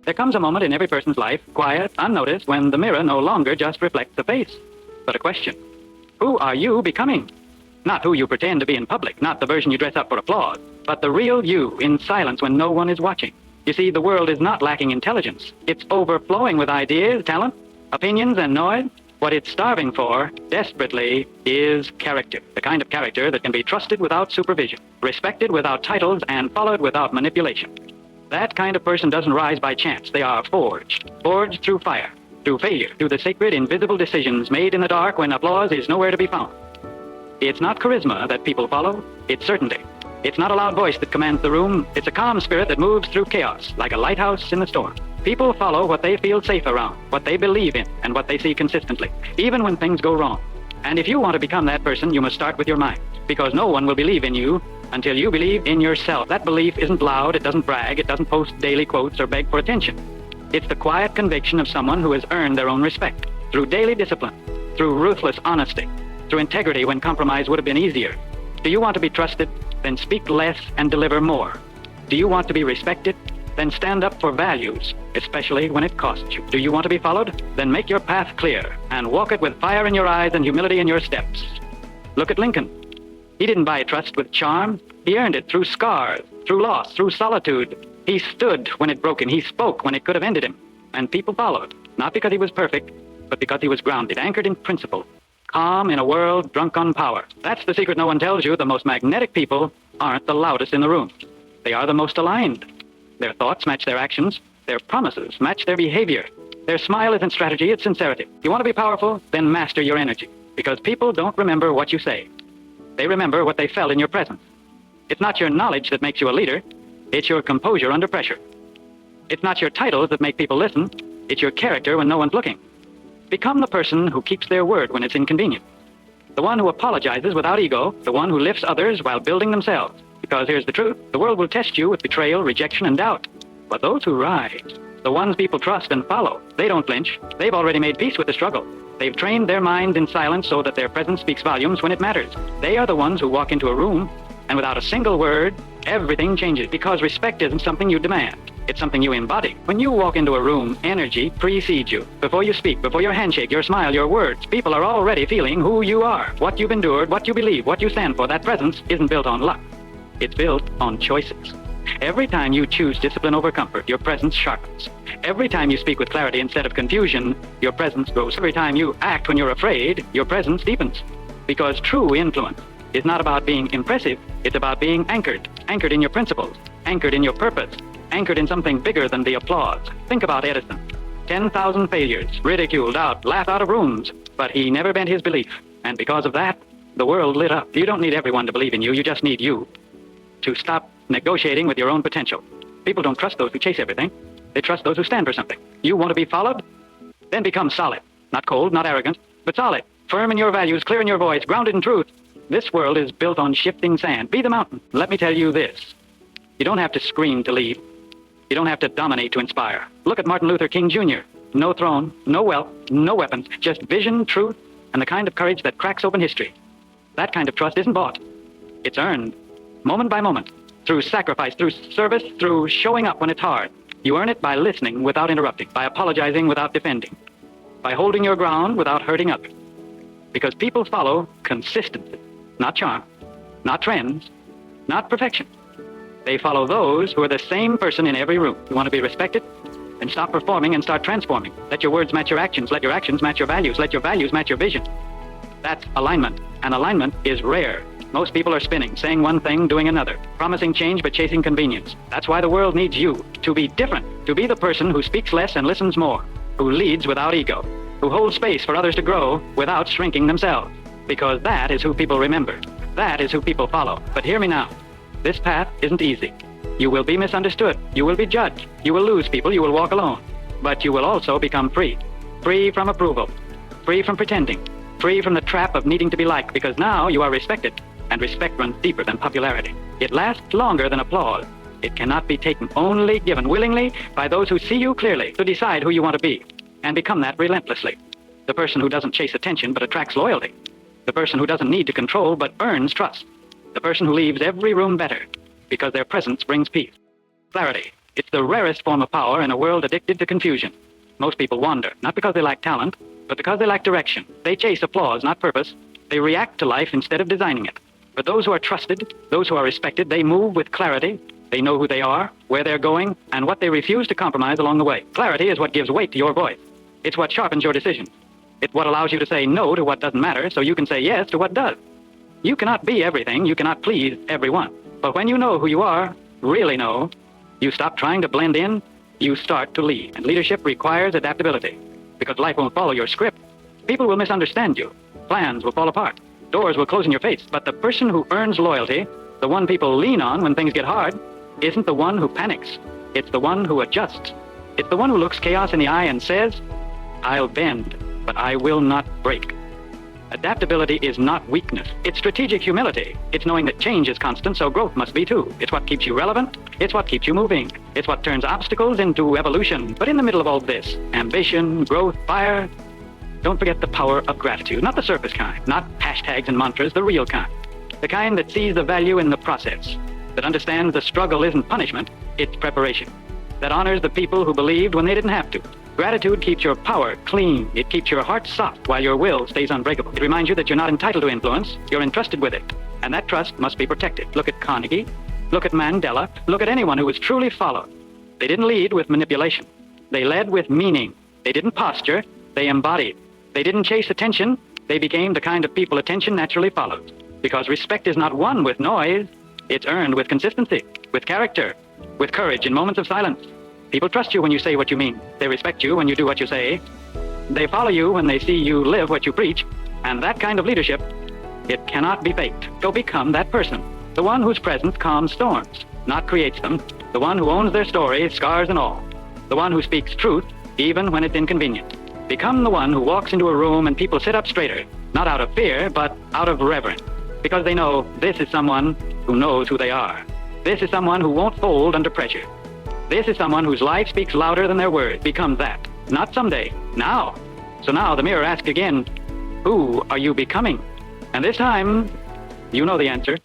There comes a moment in every person's life, quiet, unnoticed, when the mirror no longer just reflects the face, but a question. Who are you becoming? Not who you pretend to be in public, not the version you dress up for applause, but the real you in silence when no one is watching. You see, the world is not lacking intelligence. It's overflowing with ideas, talent, opinions, and noise. What it's starving for, desperately, is character. The kind of character that can be trusted without supervision, respected without titles, and followed without manipulation. That kind of person doesn't rise by chance. They are forged through fire, through failure, through the sacred, invisible decisions made in the dark when applause is nowhere to be found. It's not charisma that people follow, it's certainty. It's not a loud voice that commands the room, it's a calm spirit that moves through chaos, like a lighthouse in the storm. People follow what they feel safe around, what they believe in, and what they see consistently, even when things go wrong. And if you want to become that person, you must start with your mind, because no one will believe in you until you believe in yourself. That belief isn't loud, it doesn't brag, it doesn't post daily quotes or beg for attention. It's the quiet conviction of someone who has earned their own respect, through daily discipline, through ruthless honesty, through integrity when compromise would have been easier. Do you want to be trusted? Then speak less and deliver more. Do you want to be respected? Then stand up for values, especially when it costs you. Do you want to be followed? Then make your path clear and walk it with fire in your eyes and humility in your steps. Look at Lincoln. He didn't buy trust with charm. He earned it through scars, through loss, through solitude. He stood when it broke him. He spoke when it could have ended him. And people followed, not because he was perfect, but because he was grounded, anchored in principle, calm in a world drunk on power. That's the secret no one tells you. The most magnetic people aren't the loudest in the room. They are the most aligned. Their thoughts match their actions. Their promises match their behavior. Their smile isn't strategy, it's sincerity. You want to be powerful? Then master your energy. Because people don't remember what you say. They remember what they felt in your presence. It's not your knowledge that makes you a leader. It's your composure under pressure. It's not your titles that make people listen. It's your character when no one's looking. Become the person who keeps their word when it's inconvenient. The one who apologizes without ego. The one who lifts others while building themselves. Because here's the truth. The world will test you with betrayal, rejection, and doubt. But those who rise, the ones people trust and follow, they don't flinch. They've already made peace with the struggle. They've trained their minds in silence so that their presence speaks volumes when it matters. They are the ones who walk into a room, and without a single word, everything changes. Because respect isn't something you demand. It's something you embody. When you walk into a room, energy precedes you. Before you speak, before your handshake, your smile, your words, people are already feeling who you are, what you've endured, what you believe, what you stand for. That presence isn't built on luck. It's built on choices. Every time you choose discipline over comfort, your presence sharpens. Every time you speak with clarity instead of confusion, your presence grows. Every time you act when you're afraid, your presence deepens. Because true influence is not about being impressive, it's about being anchored. Anchored in your principles, anchored in your purpose, anchored in something bigger than the applause. Think about Edison. 10,000 failures, ridiculed out, laughed out of rooms, but he never bent his belief. And because of that, the world lit up. You don't need everyone to believe in you, you just need you to stop negotiating with your own potential. People don't trust those who chase everything. They trust those who stand for something. You want to be followed? Then become solid. Not cold, not arrogant, but solid. Firm in your values, clear in your voice, grounded in truth. This world is built on shifting sand. Be the mountain. Let me tell you this. You don't have to scream to lead. You don't have to dominate to inspire. Look at Martin Luther King Jr. No throne, no wealth, no weapons, just vision, truth, and the kind of courage that cracks open history. That kind of trust isn't bought. It's earned. Moment by moment, through sacrifice, through service, through showing up when it's hard. You earn it by listening without interrupting, by apologizing without defending, by holding your ground without hurting others. Because people follow consistency, not charm, not trends, not perfection. They follow those who are the same person in every room. You want to be respected? Then stop performing and start transforming. Let your words match your actions. Let your actions match your values. Let your values match your vision. That's alignment, and alignment is rare. Most people are spinning, saying one thing, doing another, promising change but chasing convenience. That's why the world needs you, to be different, to be the person who speaks less and listens more, who leads without ego, who holds space for others to grow without shrinking themselves. Because that is who people remember. That is who people follow. But hear me now. This path isn't easy. You will be misunderstood. You will be judged. You will lose people. You will walk alone. But you will also become free. Free from approval. Free from pretending. Free from the trap of needing to be liked, because now you are respected. And respect runs deeper than popularity. It lasts longer than applause. It cannot be taken, only given willingly by those who see you clearly, to decide who you want to be, and become that relentlessly. The person who doesn't chase attention but attracts loyalty. The person who doesn't need to control but earns trust. The person who leaves every room better, because their presence brings peace, clarity, It's the rarest form of power in a world addicted to confusion. Most people wander, not because they lack talent, but because they lack direction. They chase applause, not purpose. They react to life instead of designing it. But those who are trusted, those who are respected, they move with clarity. They know who they are, where they're going, and what they refuse to compromise along the way. Clarity is what gives weight to your voice. It's what sharpens your decisions. It's what allows you to say no to what doesn't matter so you can say yes to what does. You cannot be everything. You cannot please everyone. But when you know who you are, really know, you stop trying to blend in, you start to lead. And leadership requires adaptability because life won't follow your script. People will misunderstand you. Plans will fall apart. Doors will close in your face. But the person who earns loyalty, the one people lean on when things get hard, isn't the one who panics. It's the one who adjusts. It's the one who looks chaos in the eye and says, I'll bend, but I will not break. Adaptability is not weakness. It's strategic humility. It's knowing that change is constant, so growth must be too. It's what keeps you relevant. It's what keeps you moving. It's what turns obstacles into evolution. But in the middle of all this, ambition, growth, fire, don't forget the power of gratitude. Not the surface kind, not hashtags and mantras, the real kind. The kind that sees the value in the process, that understands the struggle isn't punishment, it's preparation, that honors the people who believed when they didn't have to. Gratitude keeps your power clean. It keeps your heart soft while your will stays unbreakable. It reminds you that you're not entitled to influence, you're entrusted with it. And that trust must be protected. Look at Carnegie, look at Mandela, look at anyone who was truly followed. They didn't lead with manipulation. They led with meaning. They didn't posture, they embodied. They didn't chase attention, they became the kind of people attention naturally follows. Because respect is not won with noise, it's earned with consistency, with character, with courage in moments of silence. People trust you when you say what you mean. They respect you when you do what you say. They follow you when they see you live what you preach. And that kind of leadership, it cannot be faked. Go become that person. The one whose presence calms storms, not creates them. The one who owns their story, scars and all. The one who speaks truth, even when it's inconvenient. Become the one who walks into a room and people sit up straighter, not out of fear, but out of reverence. Because they know this is someone who knows who they are. This is someone who won't fold under pressure. This is someone whose life speaks louder than their words. Become that. Not someday. Now. So now the mirror asks again, who are you becoming? And this time, you know the answer.